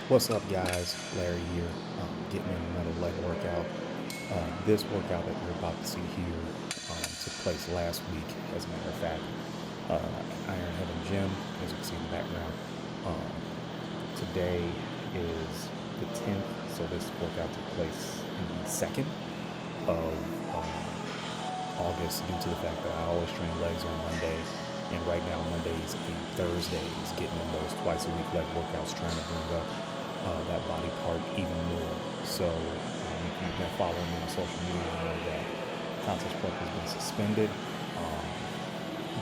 What's up, guys? Larry here, getting in another leg workout. This workout that you're about to see here took place last week, as a matter of fact, at Iron Heaven Gym, as you can see in the background. Um, Today is the 10th, so this workout took place the 2nd of August due to the fact that I always train legs on Monday. And right now, Mondays and Thursdays, getting in those twice a week leg workouts, trying to bring up that body part even more. So, if you've been following me on social media, you know that contest prep has been suspended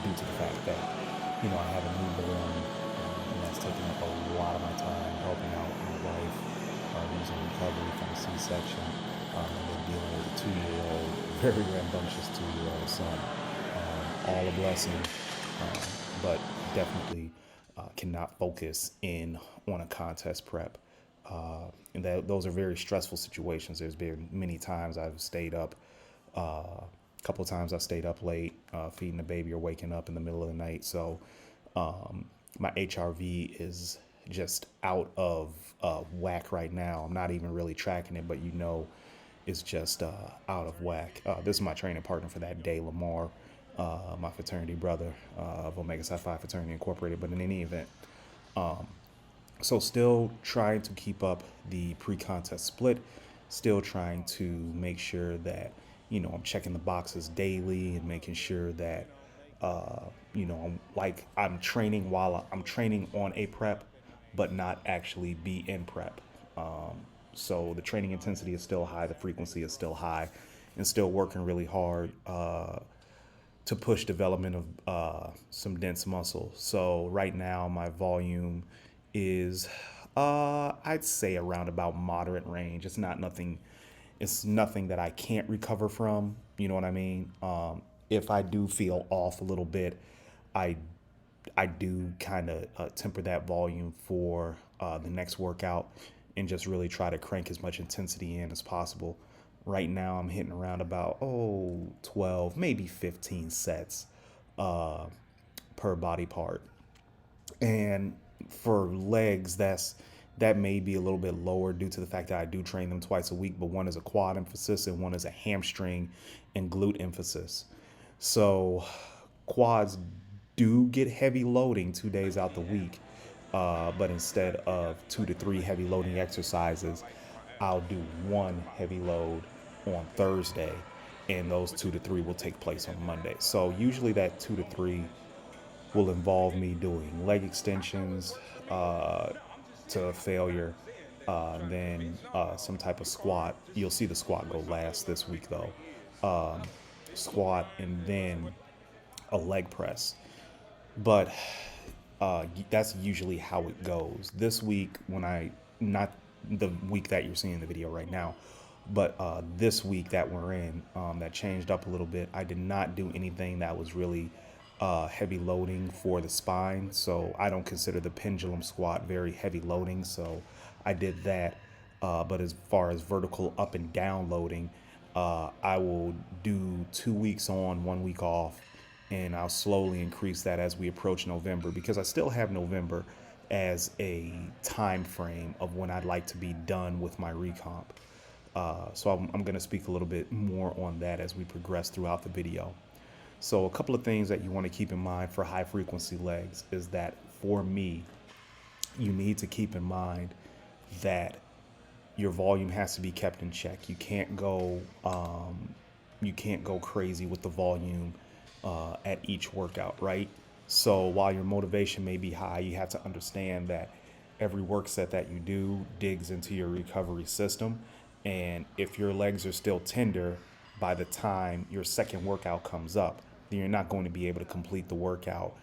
due to the fact that, I have a newborn, and that's taking up a lot of my time helping out my wife, who's in recovery from a C-section, and then dealing with a 2-year-old, very rambunctious 2-year-old son. All a blessing, but definitely cannot focus in on a contest prep. And those are very stressful situations. There's been many times I've stayed up, a couple of times I stayed up late, feeding the baby or waking up in the middle of the night. So my HRV is just out of whack right now. I'm not even really tracking it, but it's just out of whack. This is my training partner for that day, Lamar, my fraternity brother of Omega Psi Phi Fraternity Incorporated. But in any event, so still trying to keep up the pre-contest split, still trying to make sure that, I'm checking the boxes daily and making sure that, I'm training while I'm training on a prep, but not actually be in prep. So the training intensity is still high, the frequency is still high, and still working really hard to push development of some dense muscle. So right now my volume is I'd say around about moderate range. It's nothing that I can't recover from, you know what I mean? If I do feel off a little bit, I I do kind of temper that volume for the next workout and just really try to crank as much intensity in as possible. Right now, I'm hitting around about 12, maybe 15 sets uh, per body part. And for legs, that may be a little bit lower due to the fact that I do train them twice a week, but one is a quad emphasis and one is a hamstring and glute emphasis. So quads do get heavy loading 2 days out the week, but instead of 2 to 3 heavy loading exercises, I'll do one heavy load on Thursday, and those 2 to 3 will take place on Monday. So usually that 2 to 3 will involve me doing leg extensions to failure, then some type of squat. You'll see the squat go last this week though. Squat and then a leg press. But that's usually how it goes. This week, not the week that you're seeing the video right now, but this week that we're in, that changed up a little bit. I did not do anything that was really heavy loading for the spine. So I don't consider the pendulum squat very heavy loading. So I did that. But as far as vertical up and down loading, I will do 2 weeks on, 1 week off, and I'll slowly increase that as we approach November, because I still have November as a time frame of when I'd like to be done with my recomp. So I'm going to speak a little bit more on that as we progress throughout the video. So a couple of things that you want to keep in mind for high frequency legs is that for me, you need to keep in mind that your volume has to be kept in check. You can't go crazy with the volume at each workout, right? So while your motivation may be high, you have to understand that every work set that you do digs into your recovery system. And if your legs are still tender by the time your second workout comes up, then you're not going to be able to complete the workout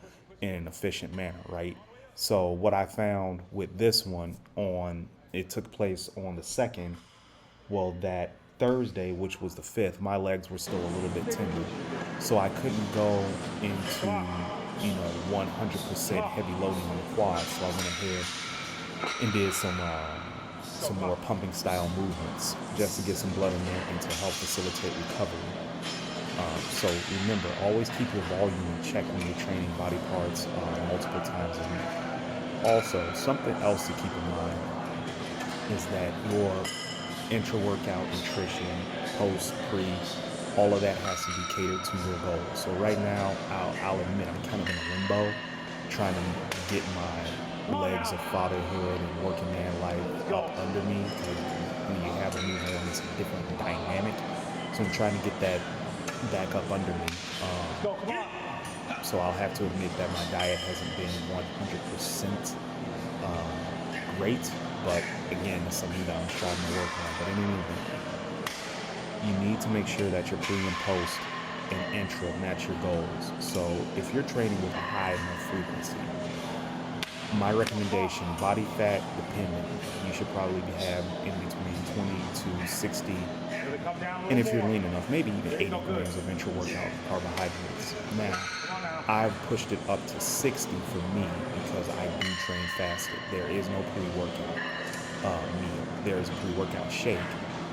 in an efficient manner, right? So what I found with this one, it took place on the 2nd. Well, that Thursday, which was the 5th, my legs were still a little bit tender. So I couldn't go into, 100% heavy loading on the quad. So I went ahead and did some more pumping style movements just to get some blood in there and to help facilitate recovery. So remember, always keep your volume in check when you're training body parts multiple times a week. Also, something else to keep in mind is that your intra-workout nutrition, post, pre, all of that has to be catered to your goals. So right now, I'll admit I'm kind of in a limbo, trying to get my legs of fatherhood and working man life up under me, because when you have a newborn, it's a different dynamic. So I'm trying to get that back up under me. So I'll have to admit that my diet hasn't been 100% great, but again, it's something that I'm striving to work on. But in any event, you need to make sure that your pre and post and intra match your goals. So if you're training with a high enough frequency, my recommendation, body fat dependent, you should probably have in between 20 to 60, and if you're lean enough, maybe even 80 grams of intra-workout carbohydrates. Now, I've pushed it up to 60 for me because I do train fasted. There is no pre-workout meal. There is a pre-workout shake,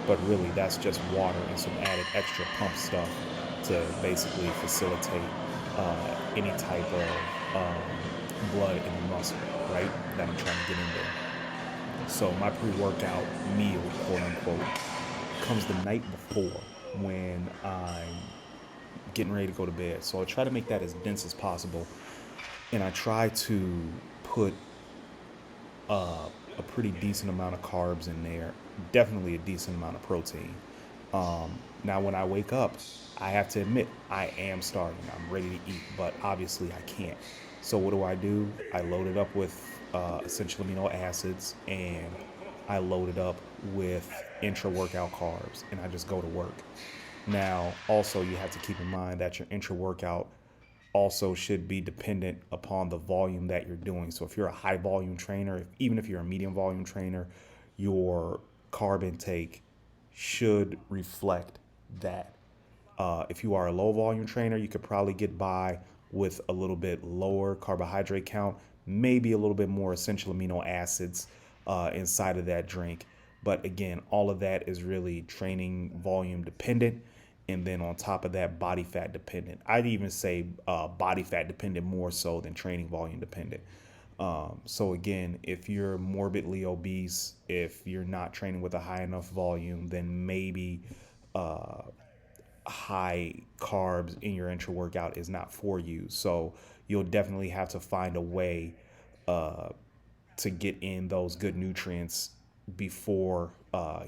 but really that's just water and some added extra pump stuff to basically facilitate any type of blood in the muscle, right, that I'm trying to get in there. So my pre-workout meal, quote unquote, comes the night before when I'm getting ready to go to bed. So I try to make that as dense as possible, and I try to put a pretty decent amount of carbs in there, definitely a decent amount of protein. Now, when I wake up, I have to admit I am starving. I'm ready to eat, but obviously I can't. So what do? I load it up with essential amino acids, and I load it up with intra-workout carbs, and I just go to work. Now, also, you have to keep in mind that your intra-workout also should be dependent upon the volume that you're doing. So if you're a high volume trainer, even if you're a medium volume trainer, your carb intake should reflect that. If you are a low volume trainer, you could probably get by with a little bit lower carbohydrate count, maybe a little bit more essential amino acids inside of that drink. But again, all of that is really training volume dependent. And then on top of that, body fat dependent. I'd even say body fat dependent more so than training volume dependent. So again, if you're morbidly obese, if you're not training with a high enough volume, then maybe high carbs in your intra workout is not for you. So you'll definitely have to find a way to get in those good nutrients before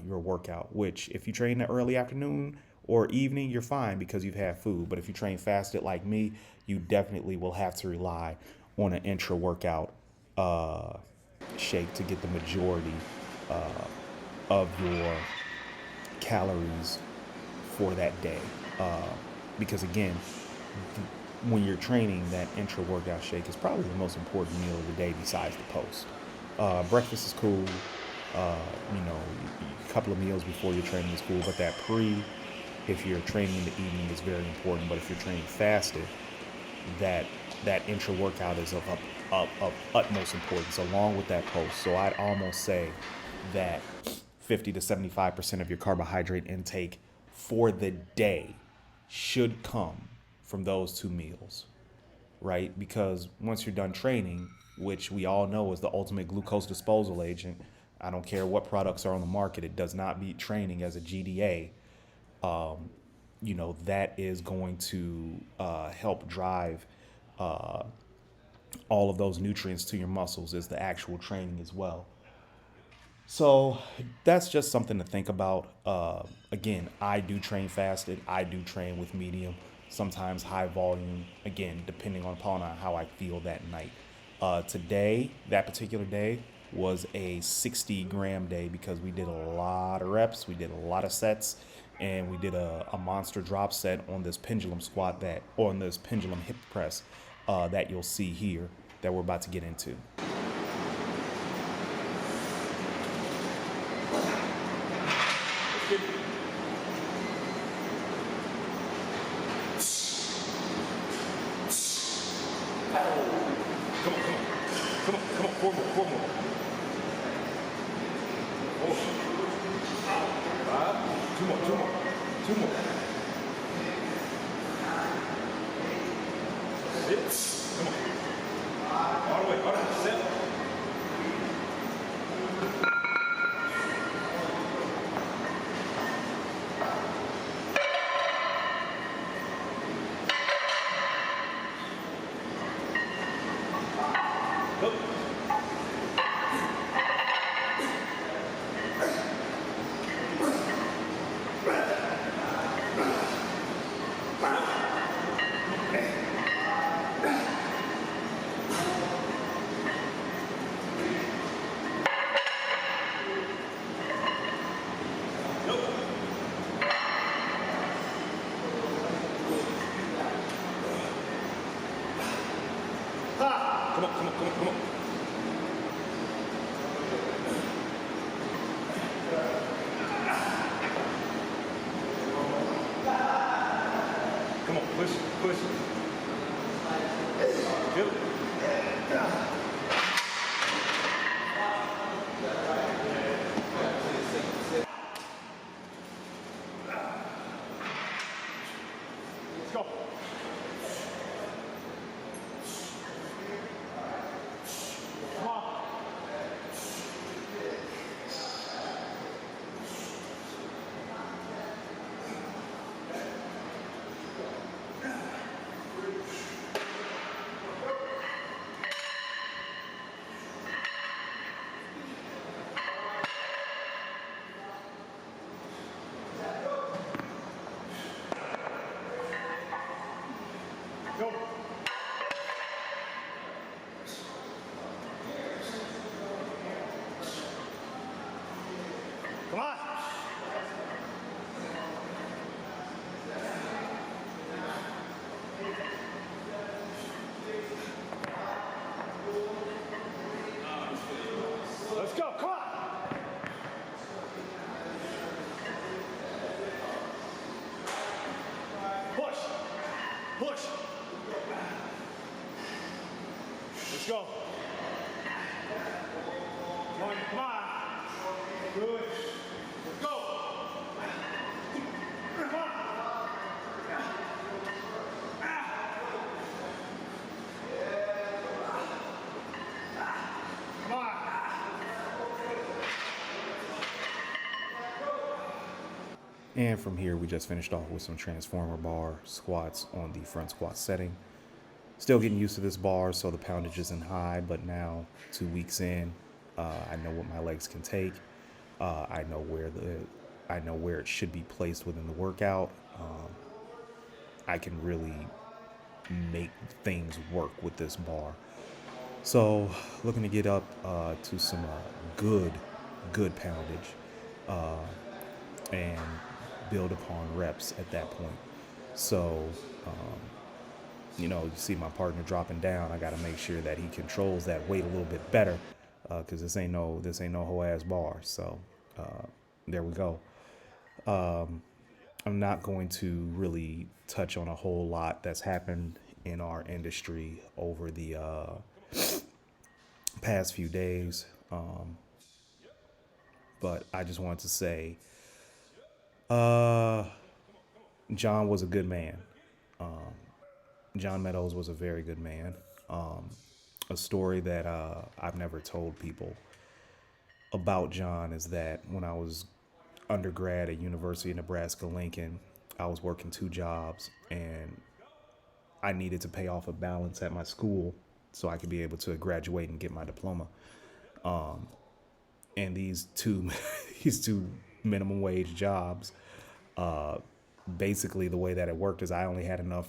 your workout, which if you train in the early afternoon or evening, you're fine because you've had food. But if you train fasted like me, you definitely will have to rely on an intra workout shake to get the majority of your calories for that day. Because again, when you're training, that intra workout shake is probably the most important meal of the day besides the post. Breakfast is cool. A couple of meals before your training is cool, but that pre, if you're training in the evening, is very important. But if you're training fasted, that intra workout is of utmost importance along with that post. So I'd almost say that 50 to 75% of your carbohydrate intake for the day should come from those two meals, right? Because once you're done training, which we all know is the ultimate glucose disposal agent, I don't care what products are on the market, it does not beat training as a GDA. That is going to help drive all of those nutrients to your muscles is the actual training as well. So that's just something to think about. Again, I do train fasted. I do train with medium, sometimes high volume, again, depending upon how I feel that night. Today, that particular day, was a 60-gram day because we did a lot of reps, we did a lot of sets, and we did a monster drop set on this pendulum squat on this pendulum hip press that you'll see here that we're about to get into. Come on, four more. Two more. Six. Come on. All the way, 7. Push. Feel it. Let's go. Come on. Go. Come on. Let's go. Come on. Push. Push. Let's go. Come on. Good. Let's go. Come on. Come on. And from here, we just finished off with some transformer bar squats on the front squat setting. Still getting used to this bar, so the poundage isn't high, but now 2 weeks in, I know what my legs can take. I know where it should be placed within the workout. I can really make things work with this bar. So looking to get up to some good poundage and build upon reps at that point. So you see my partner dropping down. I got to make sure that he controls that weight a little bit better, because this ain't no whole ass bar. So there we go. I'm not going to really touch on a whole lot that's happened in our industry over the past few days, but I just wanted to say John was a good man. John Meadows was a very good man. A story that I've never told people about John is that when I was undergrad at University of Nebraska-Lincoln, I was working 2 jobs, and I needed to pay off a balance at my school so I could be able to graduate and get my diploma. And these two minimum wage jobs, basically the way that it worked is I only had enough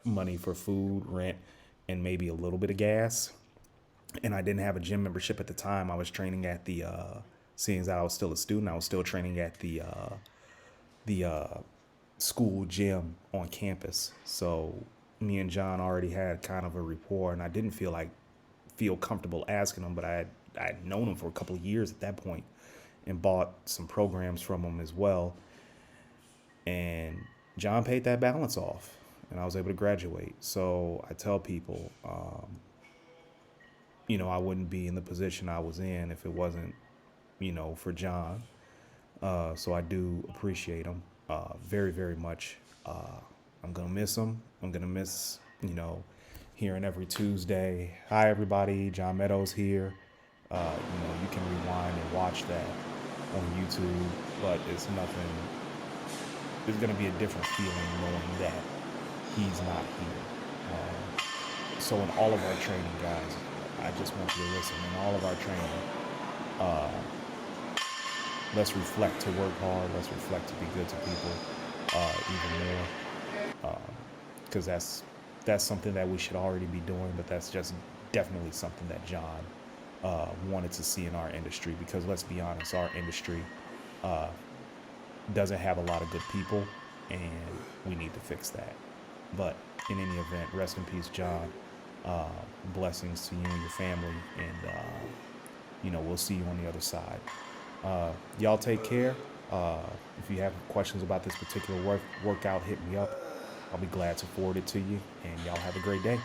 money for food, rent, and maybe a little bit of gas. And I didn't have a gym membership at the time. I was training at the, seeing as I was still a student, I was still training at the school gym on campus. So me and John already had kind of a rapport, and I didn't feel comfortable asking him, but I had known him for a couple of years at that point and bought some programs from him as well. And John paid that balance off, and I was able to graduate. So I tell people, I wouldn't be in the position I was in if it wasn't, for John. So I do appreciate him very, very much. I'm going to miss him. I'm going to miss, hearing every Tuesday, "Hi, everybody, John Meadows here." You can rewind and watch that on YouTube, but it's going to be a different feeling knowing that he's not here. So in all of our training, guys, I just want you to listen. In all of our training, let's reflect to work hard. Let's reflect to be good to people even more. Because that's something that we should already be doing, but that's just definitely something that John wanted to see in our industry. Because let's be honest, our industry doesn't have a lot of good people, and we need to fix that. But in any event, rest in peace, John. Blessings to you and your family, and we'll see you on the other side. Y'all take care. If you have questions about this particular workout, hit me up. I'll be glad to forward it to you, and y'all have a great day.